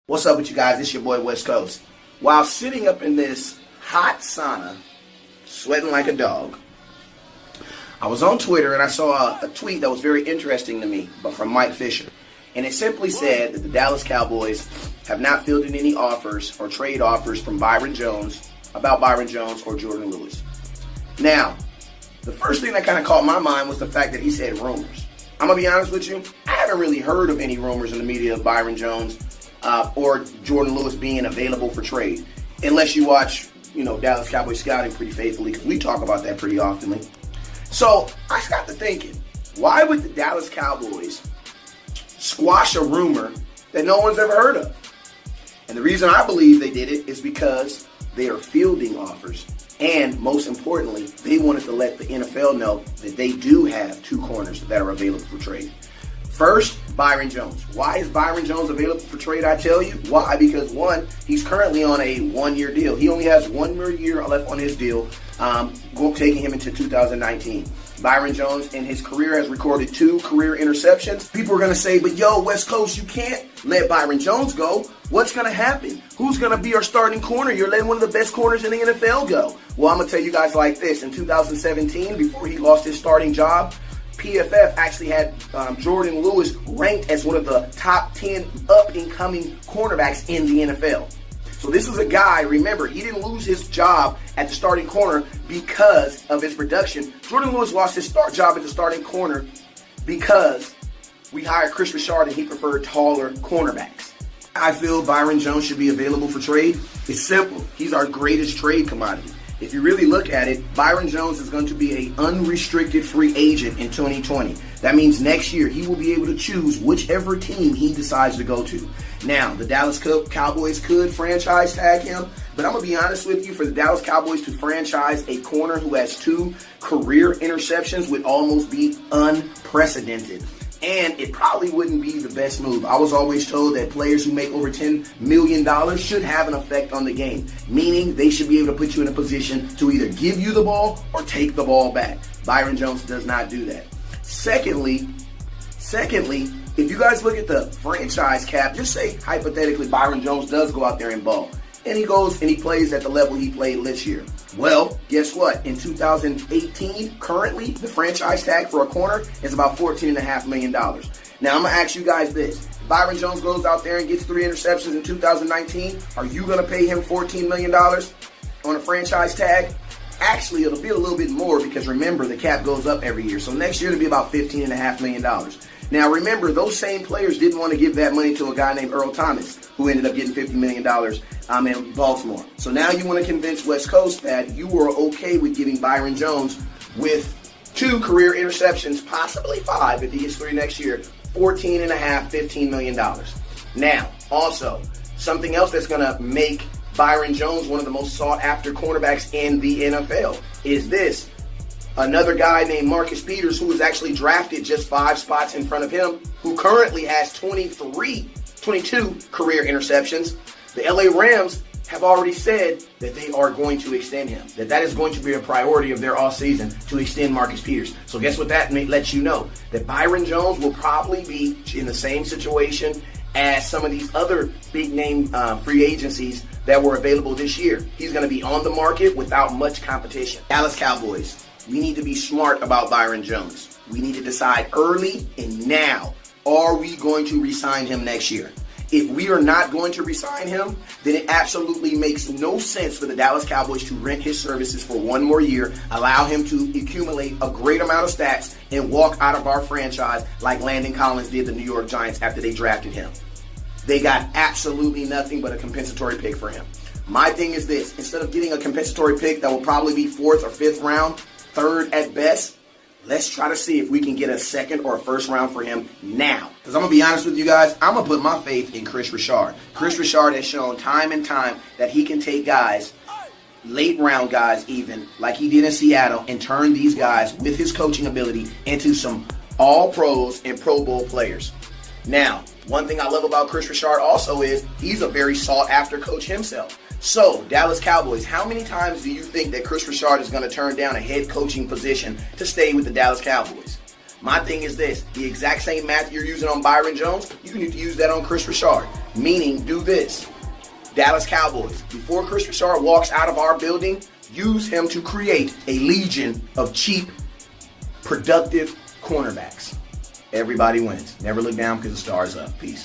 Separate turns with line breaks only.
What's up with you guys? It's your boy West Coast. While sitting up in this hot sauna, sweating like a dog, I was on Twitter and I saw a tweet that was very interesting to me, but from Mike Fisher. And it simply said that the Dallas Cowboys have not fielded any offers or trade offers from Byron Jones or Jordan Lewis. Now, the first thing that kind of caught my mind was the fact that he said rumors. I'm going to be honest with you, I haven't really heard of any rumors in the media of Byron Jones or Jordan Lewis being available for trade, unless you watch, Dallas Cowboys scouting pretty faithfully, because we talk about that pretty often. So I got to thinking, why would the Dallas Cowboys squash a rumor that no one's ever heard of? And the reason I believe they did it is because they are fielding offers. And most importantly, they wanted to let the NFL know that they do have two corners that are available for trade. First, Byron Jones. Why is Byron Jones available for trade? I tell you. Why? Because one, he's currently on a one-year deal. He only has 1 more year left on his deal, taking him into 2019. Byron Jones in his career has recorded 2 career interceptions. People are going to say, but yo, West Coast, you can't let Byron Jones go. What's going to happen? Who's going to be our starting corner? You're letting one of the best corners in the NFL go. Well, I'm going to tell you guys like this. In 2017, before he lost his starting job, PFF actually had Jordan Lewis ranked as one of the top 10 up-and-coming cornerbacks in the NFL. So this is a guy, remember, he didn't lose his job at the starting corner because of his production. Jordan Lewis lost his job at the starting corner because we hired Chris Richard and he preferred taller cornerbacks. I feel Byron Jones should be available for trade. It's simple. He's our greatest trade commodity. If you really look at it, Byron Jones is going to be an unrestricted free agent in 2020. That means next year he will be able to choose whichever team he decides to go to. Now, the Dallas Cowboys could franchise tag him, but I'm going to be honest with you, for the Dallas Cowboys to franchise a corner who has 2 career interceptions would almost be unprecedented. And it probably wouldn't be the best move. I was always told that players who make over $10 million should have an effect on the game, meaning they should be able to put you in a position to either give you the ball or take the ball back. Byron Jones does not do that. Secondly, if you guys look at the franchise cap, just say hypothetically Byron Jones does go out there and ball, and he goes and he plays at the level he played this year. Well, guess what? In 2018, currently, the franchise tag for a corner is about $14.5 million. Now, I'm going to ask you guys this. If Byron Jones goes out there and gets 3 interceptions in 2019, are you going to pay him $14 million on a franchise tag? Actually, it'll be a little bit more because, remember, the cap goes up every year. So next year, it'll be about $15.5 million. Now, remember, those same players didn't want to give that money to a guy named Earl Thomas, who ended up getting $50 million in Baltimore. So now you want to convince West Coast that you were okay with giving Byron Jones, with 2 career interceptions, possibly 5 if he gets 3 next year, $14.5, $15 million. Now, also, something else that's going to make Byron Jones one of the most sought-after cornerbacks in the NFL is this. Another guy named Marcus Peters, who was actually drafted just 5 spots in front of him, who currently has 22 career interceptions. The LA Rams have already said that they are going to extend him, that is going to be a priority of their offseason to extend Marcus Peters. So guess what that lets you know? That Byron Jones will probably be in the same situation as some of these other big-name free agencies that were available this year. He's going to be on the market without much competition. Dallas Cowboys, we need to be smart about Byron Jones. We need to decide early and now, are we going to re-sign him next year? If we are not going to re-sign him, then it absolutely makes no sense for the Dallas Cowboys to rent his services for 1 more year, allow him to accumulate a great amount of stats, and walk out of our franchise like Landon Collins did the New York Giants after they drafted him. They got absolutely nothing but a compensatory pick for him. My thing is this. Instead of getting a compensatory pick that will probably be 4th or 5th round, 3rd at best, let's try to see if we can get a 2nd or a 1st round for him now. Because I'm going to be honest with you guys, I'm going to put my faith in Chris Richard. Chris Richard has shown time and time that he can take guys, late round guys even, like he did in Seattle, and turn these guys with his coaching ability into some all-pros and Pro Bowl players. Now, one thing I love about Chris Richard also is he's a very sought-after coach himself. So, Dallas Cowboys, how many times do you think that Chris Richard is going to turn down a head coaching position to stay with the Dallas Cowboys? My thing is this. The exact same math you're using on Byron Jones, you need to use that on Chris Richard. Meaning, do this. Dallas Cowboys, before Chris Richard walks out of our building, use him to create a legion of cheap, productive cornerbacks. Everybody wins. Never look down because the star's up. Peace.